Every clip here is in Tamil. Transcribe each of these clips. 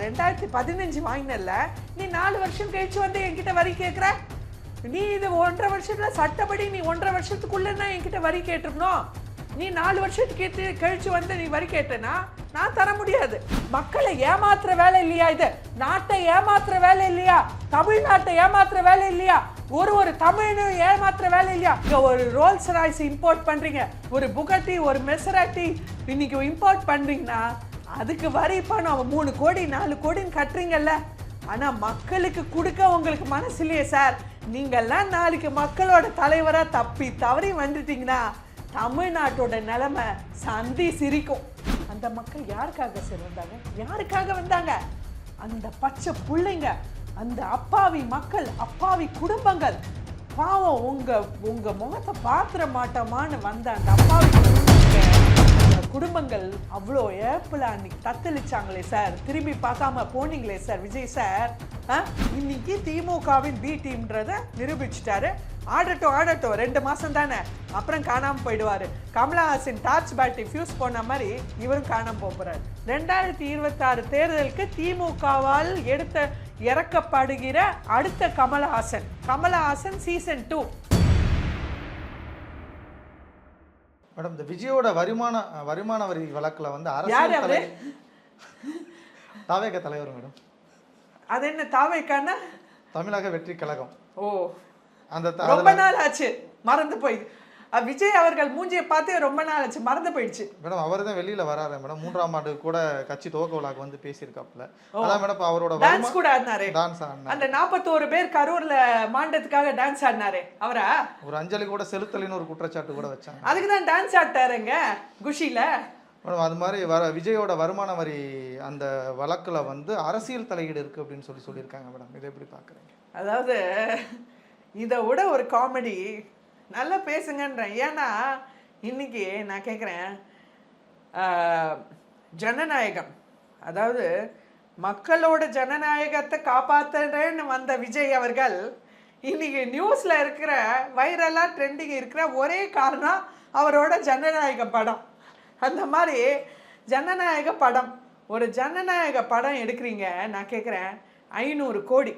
2015 வாங்கினல, நீ 4 வருஷம் கழிச்சு வந்து என்கிட்ட வரி கேட்குற. நீ இது 1.5 வருஷத்துல சட்டப்படி நீ 1.5 வருஷத்துக்குள்ளன்னா என்கிட்ட வரி கேட்டிருக்கணும். நீ 4 வருஷத்துக்கு கழிச்சு வந்து நீ வரி கேட்டனா நான் தர முடியாது. மக்களை ஏமாத்துற வேலை இல்லையா இது? நாட்டை ஏமாத்துற வேலை இல்லையா? தமிழ்நாட்டை ஏமாத்துற வேலை இல்லையா? ஒரு தமிழ் ஏமாத்துற வேலை இல்லையா? ஒரு ரோல்ஸ் ராய்ஸ் இம்போர்ட் பண்றீங்க, ஒரு புகட்டி, ஒரு மெசராட்டி இன்னைக்கு இம்போர்ட் பண்றீங்கன்னா அதுக்கு வரி பணம் 3 கோடி 4 கோடின்னு கட்டுறீங்கல்ல. ஆனா மக்களுக்கு கொடுக்க உங்களுக்கு மனசு இல்லையே சார். நீங்கெல்லாம் நாளைக்கு மக்களோட தலைவரா தப்பி தவறி வந்துட்டீங்கன்னா தமிழ்நாட்டோட நிலைமை சந்தி சிரிக்கும். அந்த மக்கள் யாருக்காக சார் வந்தாங்க? யாருக்காக வந்தாங்க? அந்த பச்சை பிள்ளைங்க, அந்த அப்பாவி மக்கள், அப்பாவி குடும்பங்கள். பாவம் உங்க முகத்தை பாத்திர மாட்டோமான்னு வந்த அந்த அப்பாவி குடும்பங்கள் அவ்வளோ ஏப்பில் அன்னைக்கு தத்தளிச்சாங்களே சார். திரும்பி பார்க்காம போனீங்களே சார் விஜய் சார். இன்னைக்கு திமுகவின் பி டீம்ன்றதை நிரூபிச்சுட்டாரு. ஆடட்டும் 2 மாதம் தானே, அப்புறம் காணாமல் போயிடுவார். கமலஹாசன் டார்ச் பேட்டரி ஃபியூஸ் போன மாதிரி இவரும் காணாமல் போகிறார். 2026 தேர்தலுக்கு திமுகவால் இறக்கப்படுகிற அடுத்த கமலஹாசன் சீசன் 2. மேடம், இந்த விஜயோட வருமான வரி வழக்குல வந்து அரசியல் தாவேக தலைவர் மேடம். அது என்ன தாவேக்கான? தமிழக வெற்றி கழகம். ஓ, அந்த ரொம்ப நாள் ஆச்சு, மறந்து போய். விஜய் அவர்கள் மூஞ்சியை பார்த்தே ரொம்ப நாள் ஆச்சு, மறந்து போயிடுச்சு மேடம். அவர் தான் வெளியில வராரு மேடம். 3ஆம் ஆண்டு கூட கட்சி துவக்க விழாக்கு வந்து பேசியிருக்காப்ல. அதான் மேடம் அவரோட டான்ஸ் கூட ஆடினாரு. அந்த 41 பேர் கரூர்ல மாண்டதுக்காக டான்ஸ் ஆடினாரு அவரா? ஒரு அஞ்சலி கூட செலுத்தலின்னு ஒரு குற்றச்சாட்டு கூட வச்சாங்க. அதுக்கு தான் டான்ஸ் ஆட்டாருங்க குஷில மேடம். அது மாதிரி விஜயோட வருமான வரி அந்த வழக்குல வந்து அரசியல் தலையீடு இருக்கு அப்படின்னு சொல்லியிருக்காங்க மேடம். இதை எப்படி பாக்குறீங்க? அதாவது இதை விட ஒரு காமெடி நல்லா பேசுங்கன்றேன். ஏன்னா இன்னைக்கு நான் கேட்குறேன், ஜனநாயகம், அதாவது மக்களோட ஜனநாயகத்தை காப்பாற்றுறேன்னு வந்த விஜய் அவர்கள் இன்னைக்கு நியூஸில் இருக்கிற வைரலாக ட்ரெண்டிங் இருக்கிற ஒரே காரணம் அவரோட ஜனநாயக படம். அந்த மாதிரி ஜனநாயக படம், ஒரு ஜனநாயக படம் எடுக்கிறீங்க. நான் கேட்குறேன், 500 கோடி.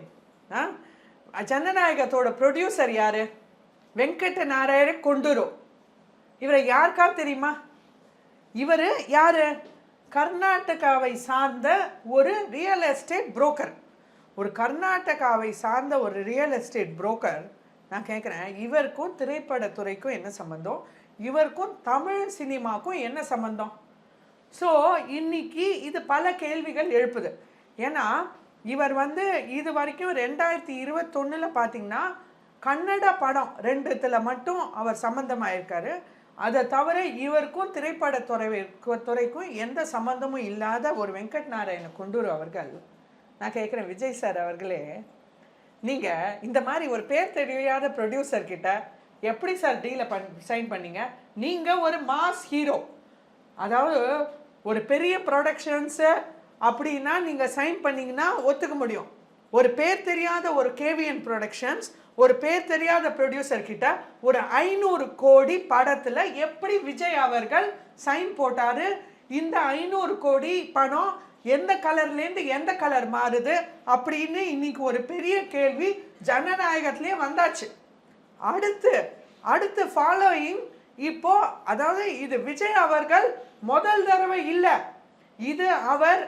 ஜனநாயகத்தோட ப்ரொடியூசர் யாரு? வெங்கட் நாராயண கொண்டூரு. இவரை யாருக்கா தெரியுமா? இவர் யாரு? கர்நாடகாவை சார்ந்த ஒரு ரியல் எஸ்டேட் புரோக்கர். ஒரு கர்நாடகாவை சார்ந்த ஒரு ரியல் எஸ்டேட் புரோக்கர். நான் கேட்குறேன், இவருக்கும் திரைப்படத்துறைக்கும் என்ன சம்பந்தம்? இவருக்கும் தமிழ் சினிமாவுக்கும் என்ன சம்பந்தம்? ஸோ இன்னைக்கு இது பல கேள்விகள் எழுப்புது. ஏன்னா இவர் வந்து இது வரைக்கும் 2021 பார்த்தீங்கன்னா கன்னட படம் 2 மட்டும் அவர் சம்பந்தமாயிருக்காரு. அதை தவிர இவருக்கும் திரைப்படத்துறைக்கும் எந்த சம்பந்தமும் இல்லாத ஒரு வெங்கட் நாராயண கொண்டூரு அவர்கள். நான் கேட்குறேன், விஜய் சார் அவர்களே, நீங்கள் இந்த மாதிரி ஒரு பேர் தெரியாத ப்ரொடியூசர் கிட்ட எப்படி சார் டீலை சைன் பண்ணீங்க? நீங்கள் ஒரு மாஸ் ஹீரோ, அதாவது ஒரு பெரிய ப்ரொடக்ஷன்ஸு அப்படின்னா நீங்கள் சைன் பண்ணிங்கன்னா ஒத்துக்க முடியும். ஒரு பேர் தெரியாத ஒரு கேவிஎன் ப்ரொடக்ஷன்ஸ், ஒரு பேர் தெரியாத ப்ரொடியூசர் கிட்ட ஒரு 500 கோடி படத்தில் எப்படி விஜய் அவர்கள் சைன் போட்டாரு? இந்த 500 கோடி பணம் எந்த கலர்லேருந்து எந்த கலர் மாறுது அப்படின்னு இன்னைக்கு ஒரு பெரிய கேள்வி ஜனநாயகத்திலே வந்தாச்சு. அடுத்து ஃபாலோயிங் இப்போ, அதாவது இது விஜய் அவர்கள் முதல் தடவை இல்லை, இது அவர்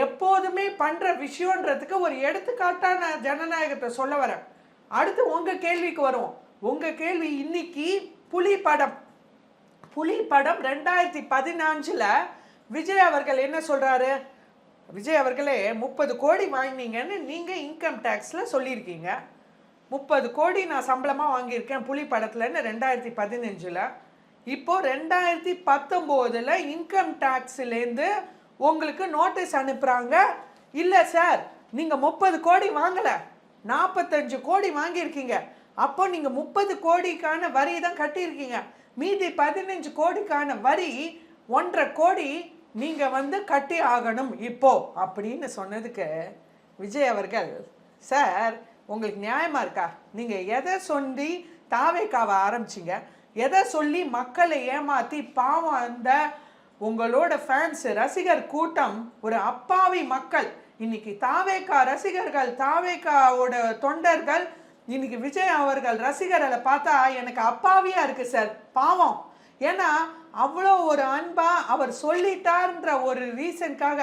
எப்போதுமே பண்ற விஷயம்ன்றதுக்கு ஒரு எடுத்துக்காட்டான ஜனநாயகத்தை சொல்ல வரேன். அடுத்து உங்க கேள்விக்கு வருவோம். உங்க கேள்வி இன்னைக்கு புலி படம் 2014 விஜய் அவர்கள் என்ன சொல்றாரு? விஜய் அவர்களே 30 கோடி வாங்கினீங்கன்னு நீங்க இன்கம் டேக்ஸ்ல சொல்லியிருக்கீங்க. 30 கோடி நான் சம்பளமா வாங்கியிருக்கேன் புலி படத்துலன்னு 2015. இப்போ 2019 இன்கம் டேக்ஸ்லேருந்து உங்களுக்கு நோட்டீஸ் அனுப்புறாங்க, இல்லை சார் நீங்கள் 30 கோடி வாங்கலை, 45 கோடி வாங்கியிருக்கீங்க. அப்போ நீங்கள் 30 கோடிக்கான வரி தான் கட்டியிருக்கீங்க. மீதி 15 கோடிக்கான வரி 1.5 கோடி நீங்கள் வந்து கட்டி ஆகணும் இப்போ அப்படின்னு சொன்னதுக்கு விஜய் அவர்கள், சார் உங்களுக்கு நியாயமாக இருக்கா? நீங்கள் எதை சொல்லி தாவேக்காவை ஆரம்பிச்சிங்க? எதை சொல்லி மக்களை ஏமாற்றி பாவம் அந்த உங்களோட ஃபேன்ஸ் ரசிகர் கூட்டம், ஒரு அப்பாவி மக்கள், இன்னைக்கு தாவேகா ரசிகர்கள், தாவேகாவோட தொண்டர்கள், இன்னைக்கு விஜய் அவர்கள் ரசிகர்களை பார்த்தா எனக்கு அப்பாவியா இருக்கு சார், பாவம். ஏன்னா அவ்வளோ ஒரு அன்பா அவர் சொல்லிட்டார்ன்ற ஒரு ரீசனுக்காக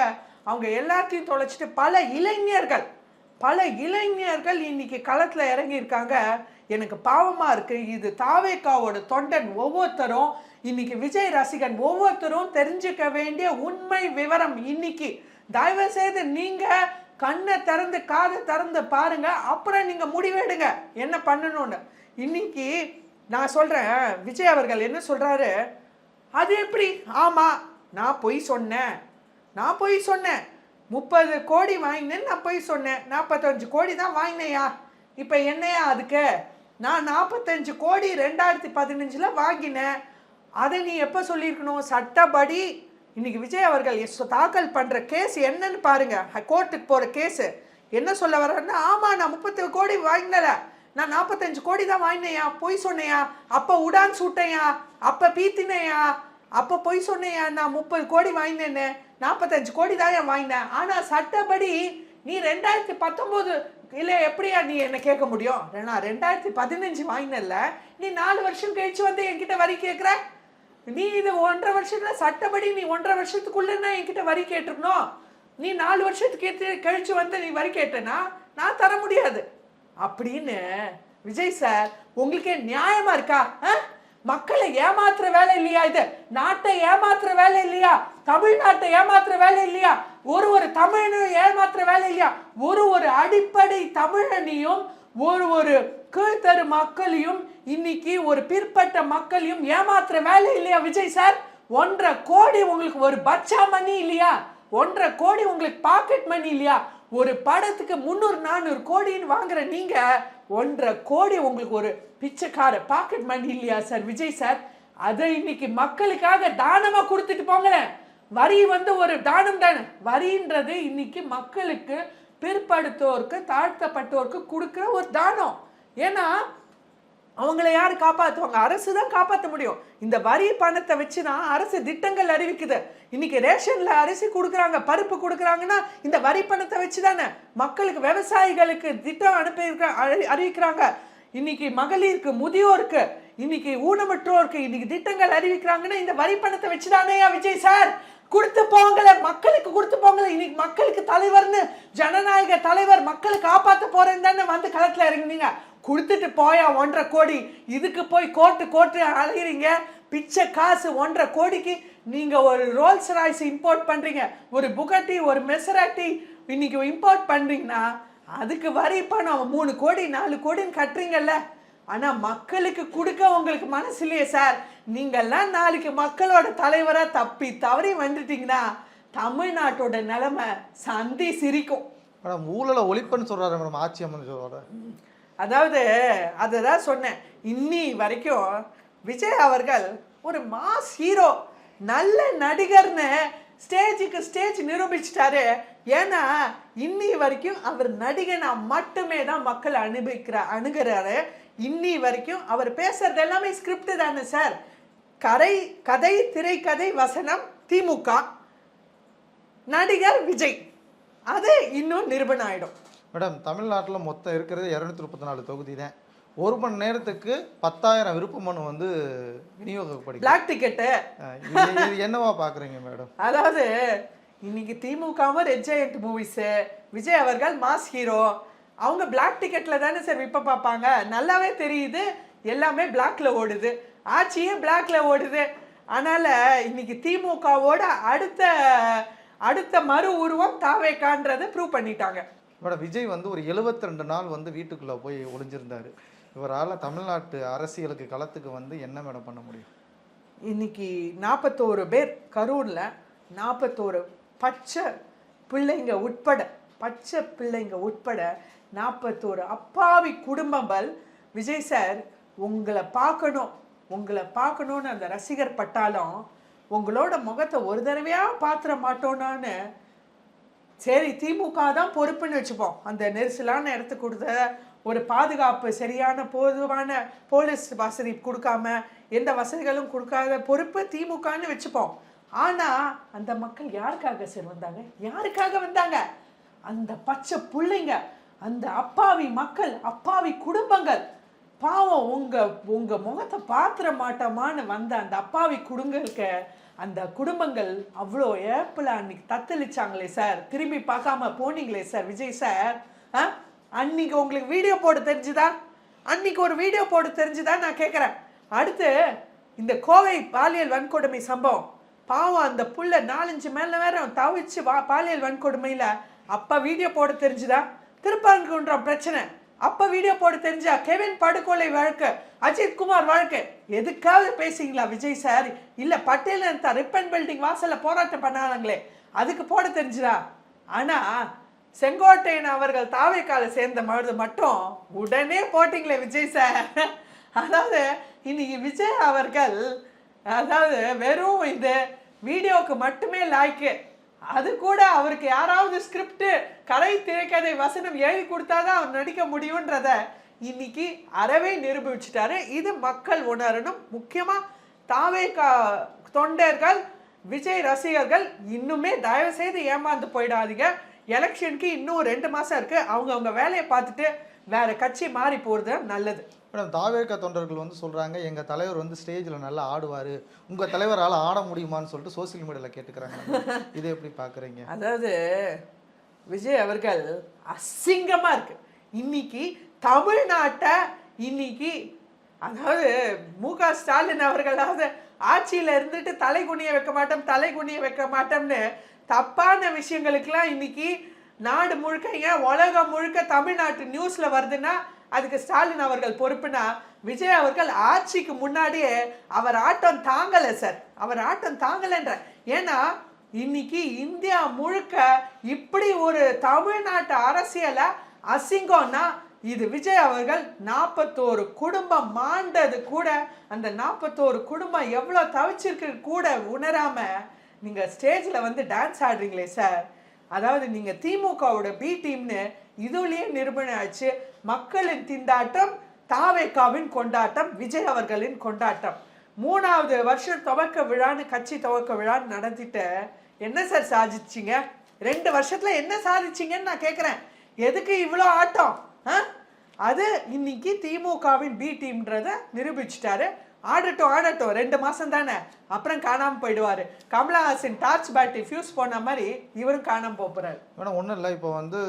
அவங்க எல்லாத்தையும் தொலைச்சிட்டு பல இளைஞர்கள் இன்னைக்கு களத்துல இறங்கியிருக்காங்க. எனக்கு பாவமா இருக்கு. இது தாவேகாவோட தொண்டன் ஒவ்வொருத்தரும், இன்னைக்கு விஜய் ரசிகன் ஒவ்வொருத்தரும் தெரிஞ்சுக்க வேண்டிய உண்மை விவரம். இன்னைக்கு தயவு செய்து நீங்க கண்ணை திறந்து காதை திறந்து பாருங்க, அப்புறம் நீங்க முடிவெடுங்க என்ன பண்ணணும்னு. இன்னைக்கு நான் சொல்றேன், விஜய் அவர்கள் என்ன சொல்றாரு, அது எப்படி, ஆமா நான் பொய் சொன்னேன் 30 கோடி வாங்கினேன்னு நான் பொய் சொன்னேன், 45 கோடி தான் வாங்கினேயா, இப்போ என்னையா அதுக்கு, நான் 45 கோடி 2015 வாங்கினேன், அதை நீ எப்போ சொல்லியிருக்கணும், சட்டப்படி. இன்னைக்கு விஜய் அவர்கள் தாக்கல் பண்ற கேஸ் என்னன்னு பாருங்க, கோர்ட்டுக்கு போற கேஸ் என்ன சொல்ல வர்றேன்னா, ஆமா நான் 30 கோடி வாங்கினல, நான் 45 கோடி தான் வாங்கினேயா, பொய் சொன்னையா, அப்போ உடான் சுட்டையா, அப்போ பீத்தினையா, அப்போ பொய் சொன்னையா, நான் 30 கோடி வாங்கினேன்னு, 45 கோடி தான் வாங்கினேன். ஆனா சட்டப்படி நீ 2019 இல்ல எப்படியா நீ என்ன கேட்க முடியும், நான் 2015 வாங்கினல, நீ 4 வருஷம் கழிச்சு வந்து என்கிட்ட வரி கேட்குற, நீ இது 1.5 வருஷத்துல சட்டப்படி நீ 1.5 வருஷத்துக்குள்ளன்னா என்கிட்ட வரி கேட்டிருக்கணும், நீ 4 வருஷத்துக்கு கழிச்சு வந்து நீ வரி கேட்டனா நான் தர முடியாது அப்படின்னு. விஜய் சார் உங்களுக்கு நியாயமா இருக்கா? மக்களை ஏமாத்துற வேலை இல்லையா இது? நாட்டை ஏமாத்துற வேலை இல்லையா? தமிழ்நாட்டை ஏமாத்துற வேலை இல்லையா? ஒரு தமிழனையும் ஏமாத்துற வேலை இல்லையா? ஒரு அடிப்படை தமிழனையும் ஒரு கீழ்த்தரு மக்களையும் இன்னைக்கு ஒரு பிற்பட்ட மக்களையும் ஏமாத்துற வேலை இல்லையா விஜய் சார்? 1.5 கோடி உங்களுக்கு ஒரு பச்சா மணி இல்லையா? 1.5 கோடி உங்களுக்கு பாக்கெட் மணி இல்லையா? ஒரு படத்துக்கு 300-400 கோடின்னு வாங்குற நீங்க 1.5 கோடி உங்களுக்கு ஒரு பிச்சைக்கார பாக்கெட் மணி இல்லையா சார் விஜய் சார்? அதை இன்னைக்கு மக்களுக்காக தானமா கொடுத்துட்டு போங்களேன். வரி ஒரு தானம் தானே. வரின்றது இன்னைக்கு மக்களுக்கு, பிற்படுத்தோருக்கு, தாழ்த்தப்பட்டோருக்கு கொடுக்குற ஒரு தானம். ஏன்னா அவங்கள யாரு காப்பாற்றுவாங்க? அரசு தான் காப்பாற்ற முடியும். இந்த வரி பணத்தை வச்சுதான் அரசு திட்டங்கள் அறிவிக்குது. இன்னைக்கு ரேஷன்ல அரிசி கொடுக்குறாங்க, பருப்பு கொடுக்குறாங்கன்னா இந்த வரி பணத்தை வச்சு தானே. மக்களுக்கு, விவசாயிகளுக்கு திட்டம் அறிவிக்கிறாங்க. இன்னைக்கு மகளிருக்கு, முதியோருக்கு, இன்னைக்கு ஊனமற்றோருக்கு இன்னைக்கு திட்டங்கள் அறிவிக்கிறாங்கன்னா இந்த வரி பணத்தை வச்சுதானேயா விஜய் சார்? கொடுத்து போங்களே, மக்களுக்கு கொடுத்து போங்களே. இன்னைக்கு மக்களுக்கு தலைவர்னு, ஜனநாயக தலைவர், மக்களை காப்பாற்ற போறேன்னு தானே வந்து களத்துல இறங்குனீங்க. கொடுத்துட்டு போயா 1.5 கோடி. இதுக்கு போய் கோர்ட்டு அலைகிறீங்க. பிச்சை காசு 1.5 கோடிக்கு நீங்க ஒரு ரோல்ஸ் ராய்ஸ் இம்போர்ட் பண்றீங்க, ஒரு புகட்டி, ஒரு மெசராட்டி இன்னைக்கு இம்போர்ட் பண்றீங்கன்னா அதுக்கு வரி பணம் 3 கோடி 4 கோடின்னு கட்டுறீங்கல்ல. ஆனா மக்களுக்கு கொடுக்க உங்களுக்கு மனசு இல்லையே சார். நீங்கெல்லாம் நாளைக்கு மக்களோட தலைவரா தப்பி தவறி வந்துட்டீங்கன்னா தமிழ்நாட்டோட நிலைமை சந்தி சிரிக்கும். மேடம் ஊழலை ஒழிப்புன்னு சொல்றாரு மேடம், ஆட்சி அம்மன் சொல்றாரு. அதாவது அதை சொன்னேன், இன்னி வரைக்கும் விஜய் அவர்கள் ஒரு மாஸ் ஹீரோ, நல்ல நடிகர்னு ஸ்டேஜுக்கு ஸ்டேஜ் நிரூபிச்சிட்டாரு. ஏன்னா இன்னி வரைக்கும் அவர் நடிகனா மட்டுமே தான் மக்கள் அணுகிறாரு. இன்னி வரைக்கும் அவர் பேசுறது எல்லாமே ஸ்கிரிப்ட் தானே சார். கதை, திரைக்கதை, வசனம் திமுக, நடிகர் விஜய், அது இன்னும் நிரூபணம் ஆயிடும். மேடம் தமிழ்நாட்டில் மொத்தம் இருக்கிறது 234 தொகுதி தான். 1 மணி நேரத்துக்கு 10,000 விருப்ப மனு விநியோகப்படி பிளாக் டிக்கெட்டு. இது என்னவா பாக்குறீங்க மேடம்? அதாவது இன்னைக்கு திமுகவும் ரெட் ஜெயண்ட் மூவிஸ், விஜய் அவர்கள் மாஸ் ஹீரோ, அவங்க பிளாக் டிக்கெட்ல தானே சார் விற்ப பார்ப்பாங்க. நல்லாவே தெரியுது, எல்லாமே பிளாக்ல ஓடுது, ஆட்சியே பிளாக்ல ஓடுது. அதனால இன்னைக்கு திமுகவோட அடுத்த மறு உருவம் தாவேகான்றதை ப்ரூவ் பண்ணிட்டாங்க. மேடம் விஜய் ஒரு 72 நாள் வீட்டுக்குள்ள போய் ஒளிஞ்சிருந்தாரு. இவரால் தமிழ்நாட்டு அரசியலுக்கு களத்துக்கு என்ன மேடம் பண்ண முடியும்? இன்னைக்கு 41 பேர் கரூர்ல, 41 பச்சை பிள்ளைங்க உட்பட 41 அப்பாவி குடும்பங்கள். விஜய் சார் உங்களை பார்க்கணும்னு அந்த ரசிகர் பட்டாலும் உங்களோட முகத்தை ஒரு தடவையா பாத்திர மாட்டோம்னான்னு, சரி திமுக தான் பொறுப்புன்னு வச்சுப்போம். அந்த நெரிசலான இடத்துக்கு கொடுத்த ஒரு பாதுகாப்பு, சரியான பொதுவான போலீஸ் வசதி கொடுக்காம, எந்த வசதிகளும் கொடுக்காத பொறுப்பு திமுகன்னு வச்சுப்போம். ஆனா அந்த மக்கள் யாருக்காக சார் வந்தாங்க? அந்த பச்சை பிள்ளைங்க, அந்த அப்பாவி மக்கள், அப்பாவி குடும்பங்கள், பாவம் உங்க முகத்தை பாத்திர மாட்டோமான்னு வந்த அந்த அப்பாவி குடும்பங்களுக்கு, அந்த குடும்பங்கள் அவ்வளோ ஏப்பில் அன்னைக்கு தத்தளிச்சாங்களே சார். திரும்பி பார்க்காம போனீங்களே சார் விஜய் சார். அன்னைக்கு உங்களுக்கு வீடியோ போட தெரிஞ்சுதா? அன்னைக்கு ஒரு வீடியோ போட தெரிஞ்சுதா நான் கேட்குறேன். அடுத்து இந்த கோவை பாலியல் வன்கொடுமை சம்பவம், பாவம் அந்த புள்ள 4-5 மேல வேற தவிச்சு பாலியல் வன்கொடுமையில அப்ப வீடியோ போட தெரிஞ்சுதா? திருப்பரங்குன்றம் பிரச்சனை அப்ப வீடியோ போட தெரிஞ்சா? கெவின் படுகொலை வழக்கு, அஜித் குமார் வழக்கு, எதுக்காவது பேசுங்களா விஜய் சார்? இல்ல பட்டேல் ரிப்பன் பில்டிங் வாசல்ல போராட்டம் பண்ணாங்களே அதுக்கு போட தெரிஞ்சுதா? ஆனா செங்கோட்டையன் அவர்கள் தாவேக்கால சேர்ந்த பொழுது மட்டும் உடனே போட்டிங்களே விஜய் சார். அதாவது இன்னைக்கு விஜய் அவர்கள் அதாவது வெறும் இந்த வீடியோவுக்கு மட்டுமே லாய்க்கு, அது கூட அவருக்கு யாராவது ஸ்கிரிப்ட் கதை திரைக்கதை வசனம் எழுதி கொடுத்தாதான் அவர் நடிக்க முடியுன்றத இன்னைக்கு அறவே நிரூபிச்சுட்டாரு. இது மக்கள் உணரணும். முக்கியமா தாவேகா தொண்டர்கள், விஜய் ரசிகர்கள் இன்னுமே தயவு செய்து ஏமாந்து போயிடாதீங்க. எலெக்ஷனுக்கு இன்னும் 2 மாசம் இருக்கு. அவங்க வேலையை பார்த்துட்டு வேற கட்சி மாறி போறது நல்லது. மேடம், தாவேகா தொண்டர்கள் வந்து சொல்றாங்க எங்க தலைவர் வந்து ஸ்டேஜ்ல நல்லா ஆடுவாரு, உங்க தலைவரால் ஆட முடியுமான்னு சொல்லிட்டு சோசியல் மீடியால கேட்டுக்கிறாங்க. இதை எப்படி பாக்குறீங்க? அதாவது விஜய் அவர்கள் அசிங்கமா இருக்கு இன்னைக்கு தமிழ்நாட்டை. இன்னைக்கு அதாவது மு.க. ஸ்டாலின் அவர்களாவது ஆட்சியில இருந்துட்டு தலைகுனிய வைக்க மாட்டோம்னு தப்பான விஷயங்களுக்கெல்லாம் இன்னைக்கு நாடு முழுக்க, ஏன் உலகம் முழுக்க தமிழ்நாட்டு நியூஸ்ல வருதுன்னா அதுக்கு ஸ்டாலின் அவர்கள் பொறுப்புனா, விஜய் அவர்கள் ஆட்சிக்கு முன்னாடியே அவர் ஆட்டம் தாங்கலை சார். அவர் ஆட்டம் தாங்கலைன்ற. ஏன்னா இன்னைக்கு இந்தியா முழுக்க இப்படி ஒரு தமிழ்நாட்டு அரசியலை அசிங்கம்னா இது விஜய் அவர்கள் 41 குடும்பம் மாண்டது கூட, அந்த 41 குடும்பம் எவ்வளோ தவிச்சிருக்கு கூட உணராம நீங்க ஸ்டேஜ்ல வந்து டான்ஸ் ஆடுறீங்களே சார். அதாவது நீங்க திமுகவோட பி டீம்னு இதுலயே நிரூபணம் ஆச்சு. மக்களின் திண்டாட்டம், தாவேகாவின் கொண்டாட்டம், விஜய் அவர்களின் கொண்டாட்டம். 3வது வருஷம் துவக்க விழான்னு கட்சி துவக்க விழான்னு நடத்திட்டு என்ன சார் சாதிச்சிங்க? 2 வருஷத்துல என்ன சாதிச்சிங்கன்னு நான் கேட்குறேன். எதுக்கு இவ்வளோ ஆட்டம்? அது இன்னைக்கு திமுகவின் பி டீம்ன்றத நிரூபிச்சுட்டாரு. ஆடட்டும் 2 மாசம் தானே, அப்புறம் காணாமல் போயிடுவாரு. கமலஹாசன் டார்ச் பேட்டரி ஃபியூஸ் போன மாதிரி இவரும் காணாமல் போகிறாரு. மேடம், ஒன்றும் இல்லை. இப்போ வந்து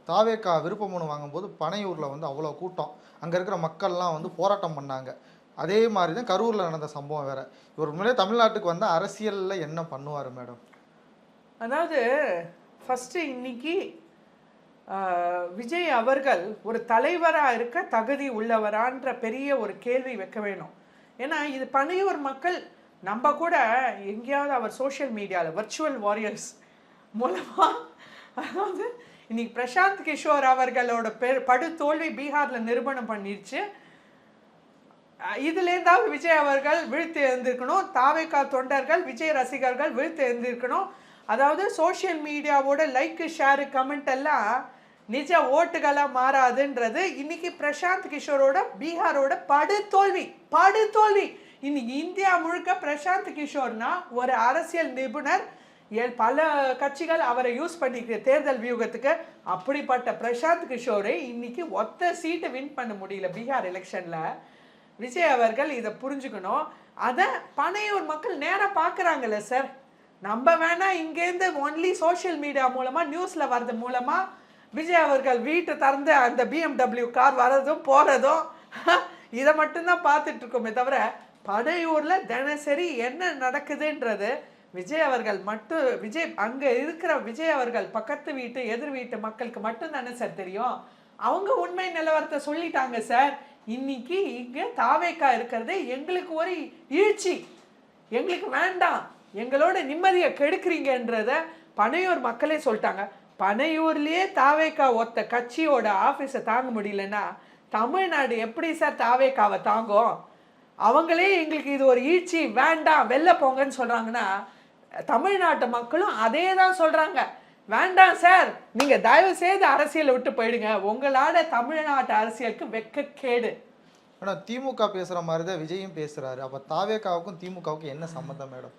தாவேகா விருப்பமனு வாங்கும்போது பனையூரில் வந்து அவ்வளோ கூட்டம், அங்கே இருக்கிற மக்கள்லாம் வந்து போராட்டம் பண்ணாங்க. அதே மாதிரி தான் கரூரில் நடந்த சம்பவம் வேற. இவர் முன்னாடியே தமிழ்நாட்டுக்கு வந்து அரசியலில் என்ன பண்ணுவார் மேடம்? அதாவது ஃபஸ்ட்டு இன்னைக்கு விஜய் அவர்கள் ஒரு தலைவராக இருக்க தகுதி உள்ளவரான்ற பெரிய ஒரு கேள்வி வைக்க வேணும். ஏன்னா இது பனையூர் மக்கள் நம்ம கூட எங்கேயாவது அவர் சோஷியல் மீடியாவில் வர்ச்சுவல் வாரியர்ஸ் மூலமாக, அதாவது இன்னைக்கு பிரசாந்த் கிஷோர் அவர்களோட படு தோல்வி பீகாரில் நிரூபணம் பண்ணிடுச்சு. இதுலேருந்தாவது விஜய் அவர்கள் விழுத்து எழுந்திருக்கணும். தாவேகா தொண்டர்கள், விஜய் ரசிகர்கள் விழுத்து எழுந்திருக்கணும். அதாவது சோஷியல் மீடியாவோட லைக், ஷேரு, கமெண்ட் எல்லாம் நிஜ ஓட்டுகளாக மாறாதுன்றது இன்னைக்கு பிரசாந்த் கிஷோரோட பீகாரோட படுதோல்வி. இன்னைக்கு இந்தியா முழுக்க பிரசாந்த் கிஷோர்னா ஒரு அரசியல் நிபுணர். பல கட்சிகள் அவரை யூஸ் பண்ணிக்கிற தேர்தல் வியூகத்துக்கு. அப்படிப்பட்ட பிரசாந்த் கிஷோரை இன்னைக்கு ஒத்த சீட்டை வின் பண்ண முடியல பீகார் எலெக்ஷன்ல. விஜய் அவர்கள் இதை புரிஞ்சுக்கணும். அதை பனையூர் மக்கள் நேராக பார்க்குறாங்கல்ல சார். நம்ம வேணா இங்கேருந்து ஒன்லி சோஷியல் மீடியா மூலமாக நியூஸில் வர்றது மூலமாக விஜய் அவர்கள் வீட்டை திறந்து அந்த BMW கார் வர்றதும் போகிறதும் இதை மட்டும்தான் பார்த்துட்டு இருக்கோமே தவிர பனையூரில் தினசரி என்ன நடக்குதுன்றது விஜய் அவர்கள் மட்டும், அங்கே இருக்கிற விஜய் அவர்கள் பக்கத்து வீட்டு எதிர் வீட்டு மக்களுக்கு மட்டும் தானே சார் தெரியும். அவங்க உண்மை நிலவரத்தை சொல்லிட்டாங்க சார். இன்னைக்கு இங்கே தாவேக்கா இருக்கிறது எங்களுக்கு ஒரு ஈழ்ச்சி, எங்களுக்கு வேண்டாம், எங்களோட நிம்மதியை கெடுக்கிறீங்கன்றத பனையூர் மக்களே சொல்லிட்டாங்க. பனையூர்லேயே தாவேக்கா ஒத்த கட்சியோட ஆஃபீஸை தாங்க முடியலன்னா தமிழ்நாடு எப்படி சார் தாவேக்காவை தாங்கும்? அவங்களே எங்களுக்கு இது ஒரு ஈழ்ச்சி, வேண்டாம், வெளில போங்கன்னு சொல்கிறாங்கன்னா தமிழ்நாட்டு மக்களும் அதே தான் சொல்கிறாங்க. வேண்டாம் சார், நீங்கள் தயவு செய்து அரசியலை விட்டு போயிடுங்க, உங்களோட தமிழ்நாட்டு அரசியலுக்கு வெட்கக்கேடு. மேடம், திமுக பேசுகிற மாதிரி தான் விஜயும் பேசுகிறாரு. அப்போ தாவேக்காவுக்கும் திமுகவுக்கும் என்ன சம்மந்தம் மேடம்?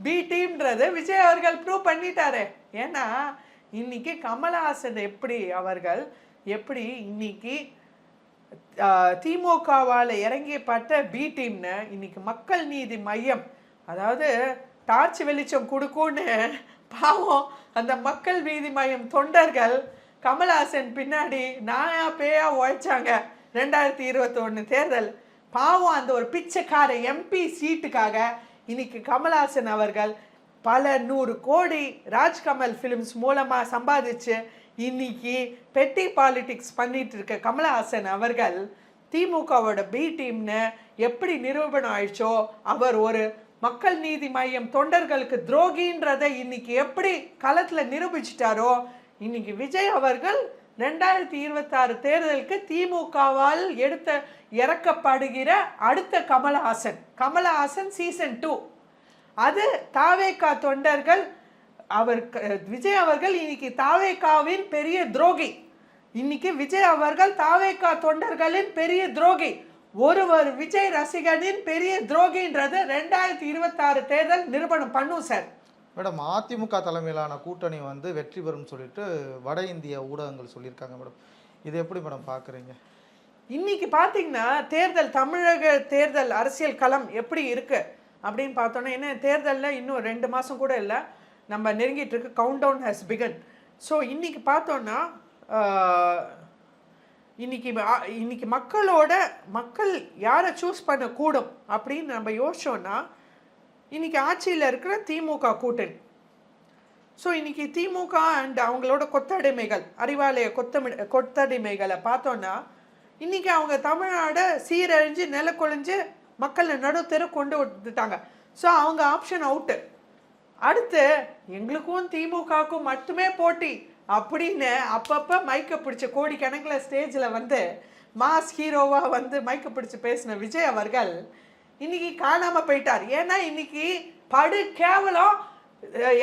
பி டீம்ன்றது விஜய் அவர்கள் ப்ரூவ் பண்ணிட்டாரு. ஏன்னா இன்னைக்கு கமலஹாசன் எப்படி இன்னைக்கு திமுகவால் இறங்கிப்பட்ட பி டீம்னு இன்னைக்கு மக்கள் நீதி மையம், அதாவது டார்ச் வெளிச்சம் கொடுக்கும்னு பாவம் அந்த மக்கள் நீதி மையம் தொண்டர்கள் கமலஹாசன் பின்னாடி நாயா பேயா உழைச்சாங்க. 2021 தேர்தல் பாவம் அந்த ஒரு பிச்சைக்கார எம்பி சீட்டுக்காக இன்னைக்கு கமலஹாசன் அவர்கள் பல 100 கோடி ராஜ்கமல் ஃபிலிம்ஸ் மூலமாக சம்பாதிச்சு இன்னைக்கு பெட்டி பாலிடிக்ஸ் பண்ணிட்டு இருக்க கமலஹாசன் அவர்கள் திமுகவோட பி டீம்னு எப்படி நிரூபணம் ஆயிடுச்சோ, அவர் ஒரு மக்கள் நீதி மையம் தொண்டர்களுக்கு துரோகின்றதை இன்னைக்கு எப்படி களத்தில் நிரூபிச்சிட்டாரோ, இன்னைக்கு விஜய் அவர்கள் 2026 தேர்தலுக்கு திமுகவால் இறக்கப்படுகிற அடுத்த கமலஹாசன் சீசன் 2. அது தாவேகா தொண்டர்கள் விஜய் அவர்கள் இன்னைக்கு தாவேகாவின் பெரிய துரோகி. இன்னைக்கு விஜய் அவர்கள் தாவேகா தொண்டர்களின் பெரிய துரோகி, ஒருவர் விஜய் ரசிகனின் பெரிய துரோகின்றது 2026 தேர்தல் நிரூபணம் பண்ணும் சார். மேடம், அதிமுக தலைமையிலான கூட்டணி வந்து வெற்றி பெறும் சொல்லிட்டு வட இந்திய ஊடகங்கள் சொல்லியிருக்காங்க மேடம். இது எப்படி மேடம் பார்க்குறீங்க? இன்னைக்கு பார்த்தீங்கன்னா தமிழக தேர்தல் அரசியல் களம் எப்படி இருக்கு அப்படின்னு பார்த்தோன்னா, என்ன தேர்தலில் இன்னும் 2 மாதம் கூட இல்லை, நம்ம நெருங்கிட்டு இருக்கு. Count down has begun. So இன்னைக்கு பார்த்தோன்னா இன்னைக்கு மக்கள் யாரை சூஸ் பண்ணக்கூடும் அப்படின்னு நம்ம யோசிச்சோன்னா, இன்னைக்கு ஆட்சியில் இருக்கிற திமுக கூட்டணி. ஸோ இன்னைக்கு திமுக அண்ட் அவங்களோட கொத்தடிமைகள், அறிவாலய கொத்தடிமைகளை பார்த்தோன்னா, இன்னைக்கு அவங்க தமிழ்நாடு சீரழிஞ்சு நிலக்குழிஞ்சு மக்களை நடுத்தர கொண்டு விட்டுட்டாங்க. ஸோ அவங்க ஆப்ஷன் அவுட்டு. அடுத்து எங்களுக்கும் திமுகவுக்கும் மட்டுமே போட்டி அப்படின்னு அப்பப்போ மைக்கை பிடிச்ச கோடிக்கணக்கில் ஸ்டேஜில் வந்து மாஸ் ஹீரோவாக வந்து மைக்கை பிடிச்சி பேசின விஜய் அவர்கள் இன்னைக்கு காணாமல் போயிட்டார். ஏன்னா இன்னைக்கு படு கேவலம்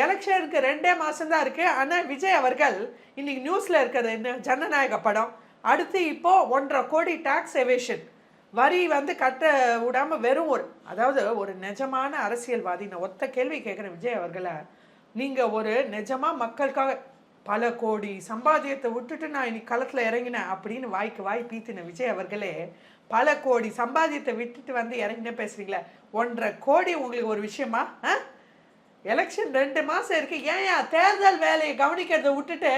எலெக்ஷனுக்கு 2 மாதம்தான் இருக்குது. ஆனால் விஜய் அவர்கள் இன்னைக்கு நியூஸில் இருக்கிறது என்ன, ஜனநாயக படம். அடுத்து இப்போது 1.5 கோடி டாக்ஸ் எவேஷன், வரி வந்து கட்ட விடாமல் வெறும் ஒரு நிஜமான அரசியல்வாதி. நான் ஒத்த கேள்வி கேட்குறேன் விஜய் அவர்களை, நீங்கள் ஒரு நிஜமாக மக்களுக்காக பல கோடி சம்பாத்தியத்தை விட்டுட்டு நான் இன்னைக்கு களத்தில் இறங்கினேன் அப்படின்னு வாய்க்கு வாய் பீத்தின விஜய் அவர்களே, பல கோடி சம்பாத்தியத்தை விட்டுட்டு வந்து இறங்கின பேசுறீங்களே, 1.5 கோடி உங்களுக்கு ஒரு விஷயமா? எலெக்ஷன் 2 மாதம் இருக்குது, ஏன் தேர்தல் வேலையை கவனிக்கிறத விட்டுட்டு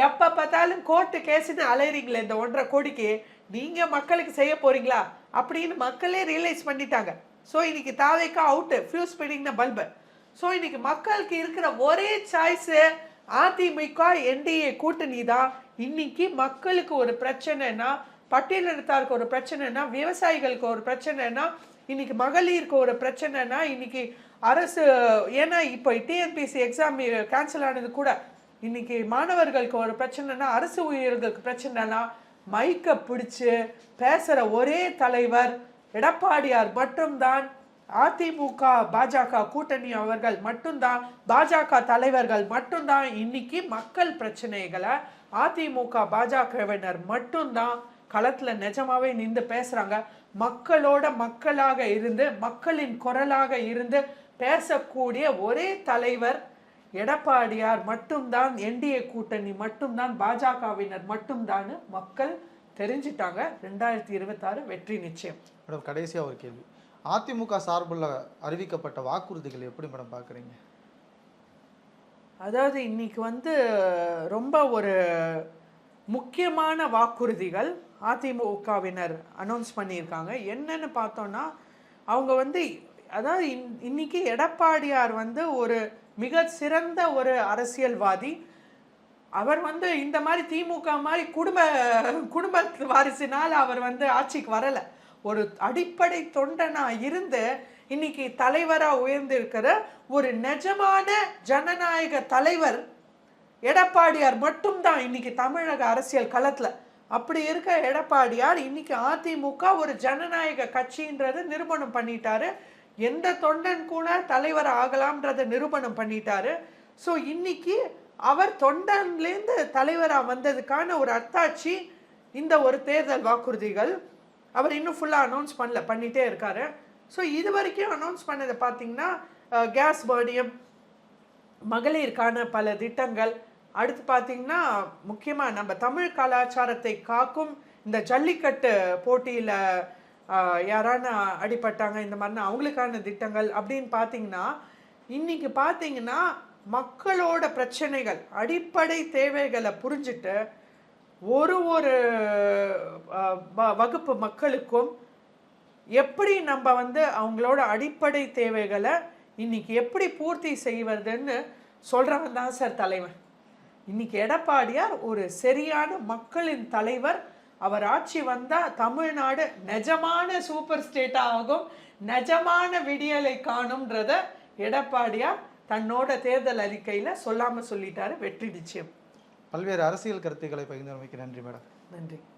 எப்போ பார்த்தாலும் கோர்ட்டு கேஸுன்னு அலையிறீங்களே, இந்த 1.5 கோடிக்கு நீங்கள் மக்களுக்கு செய்ய போகிறீங்களா அப்படின்னு மக்களே ரியலைஸ் பண்ணிட்டாங்க. ஸோ இன்னைக்கு தாவேக்கா அவுட்டு, ஃபியூஸ் பிடிங்கின பல்பு. ஸோ இன்னைக்கு மக்களுக்கு இருக்கிற ஒரே சாய்ஸு அதிமுக என்டிஏ கூட்டணி தான். இன்னைக்கு மக்களுக்கு ஒரு பிரச்சனைனா, பட்டியலினத்தாருக்கு ஒரு பிரச்சனைனா, விவசாயிகளுக்கு ஒரு பிரச்சனைனா, இன்னைக்கு மகளிருக்கு ஒரு பிரச்சனைனா, இன்னைக்கு அரசு, ஏன்னா இப்போ டிஎன்பிசி எக்ஸாம் கேன்சல் ஆனது கூட, இன்னைக்கு மாணவர்களுக்கு ஒரு பிரச்சனைனா, அரசு ஊழியர்களுக்கு பிரச்சனைனா, மைக்கை பிடிச்சு பேசுகிற ஒரே தலைவர் எடப்பாடியார் மட்டும்தான். அதிமுக பாஜக கூட்டணி அவர்கள் மட்டும்தான், பாஜக தலைவர்கள் மட்டும்தான் இன்னைக்கு மக்கள் பிரச்சனைகளை அதிமுக பாஜகவினர் மட்டும்தான் களத்தில் நிஜமாவே நின்று பேசுகிறாங்க. மக்களாக இருந்து, மக்களின் குரலாக இருந்து பேசக்கூடிய ஒரே தலைவர் எடப்பாடியார் மட்டும்தான், என்டிஏ கூட்டணி மட்டும்தான், பாஜகவினர் மட்டும்தான் மக்கள் தெரிஞ்சிட்டாங்க. 2026 வெற்றி நிச்சயம். மேடம், கடைசியாக ஒரு கேள்வி, அதிமுக சார்பில் அறிவிக்கப்பட்ட வாக்குறுதிகள் எப்படி மேடம் பார்க்குறீங்க? அதாவது இன்னைக்கு வந்து ரொம்ப ஒரு முக்கியமான வாக்குறுதிகள் அதிமுகவினர் அனௌன்ஸ் பண்ணியிருக்காங்க. என்னன்னு பார்த்தோன்னா, அவங்க வந்து அதாவது இன்னைக்கு எடப்பாடியார் வந்து ஒரு மிக சிறந்த ஒரு அரசியல்வாதி. அவர் வந்து இந்த மாதிரி திமுக மாதிரி குடும்ப வாரிசினால் அவர் வந்து ஆட்சிக்கு வரலை. ஒரு அடிப்படை தொண்டனா இருந்து இன்னைக்கு தலைவராக உயர்ந்திருக்கிற ஒரு நிஜமான ஜனநாயக தலைவர் எடப்பாடியார் மட்டும்தான் இன்னைக்கு தமிழக அரசியல் களத்தில். அப்படி இருக்க எடப்பாடியார் இன்னைக்கு அதிமுக ஒரு ஜனநாயக கட்சின்றதை நிரூபணம் பண்ணிட்டாரு. எந்த தொண்டன் கூட தலைவர் ஆகலாம்ன்றதை நிரூபணம் பண்ணிட்டாரு. ஸோ இன்னைக்கு அவர் தொண்டன்லேருந்து தலைவராக வந்ததுக்கான ஒரு அத்தாட்சி இந்த ஒரு தேர்தல் வாக்குறுதிகள். அவர் இன்னும் ஃபுல்லாக அனௌன்ஸ் பண்ணிகிட்டே இருக்காரு. ஸோ இது வரைக்கும் அனௌன்ஸ் பண்ணதை பார்த்தீங்கன்னா, கேஸ் மானியம், மகளிருக்கான பல திட்டங்கள், அடுத்து பார்த்தீங்கன்னா முக்கியமாக நம்ம தமிழ் கலாச்சாரத்தை காக்கும் இந்த ஜல்லிக்கட்டு போட்டியில் யாரான அடிபட்டாங்க இந்த மாதிரினா அவங்களுக்கான திட்டங்கள் அப்படின்னு பார்த்தீங்கன்னா இன்னைக்கு பார்த்தீங்கன்னா மக்களோட பிரச்சனைகள் அடிப்படை தேவைகளை புரிஞ்சுட்டு ஒரு வகுப்பு மக்களுக்கும் எப்படி நம்ம அவங்களோட அடிப்படை தேவைகளை இன்னைக்கு எப்படி பூர்த்தி செய்வதுன்னு சொல்றவன் தான் சார் தலைவன். இன்னைக்கு எடப்பாடியார் ஒரு சரியான மக்களின் தலைவர். அவர் ஆட்சி வந்தா தமிழ்நாடு நிஜமான சூப்பர் ஸ்டேட்டா ஆகும், நிஜமான விடியலை காணும்ன்றத எடப்பாடியார் தன்னோட தேர்தல் அறிக்கையில சொல்லாம சொல்லிட்டாரு. வெற்றி நிச்சயம். பல்வேறு அரசியல் கருத்துக்களை பகிர்ந்தமைக்கு நன்றி மேடம். நன்றி.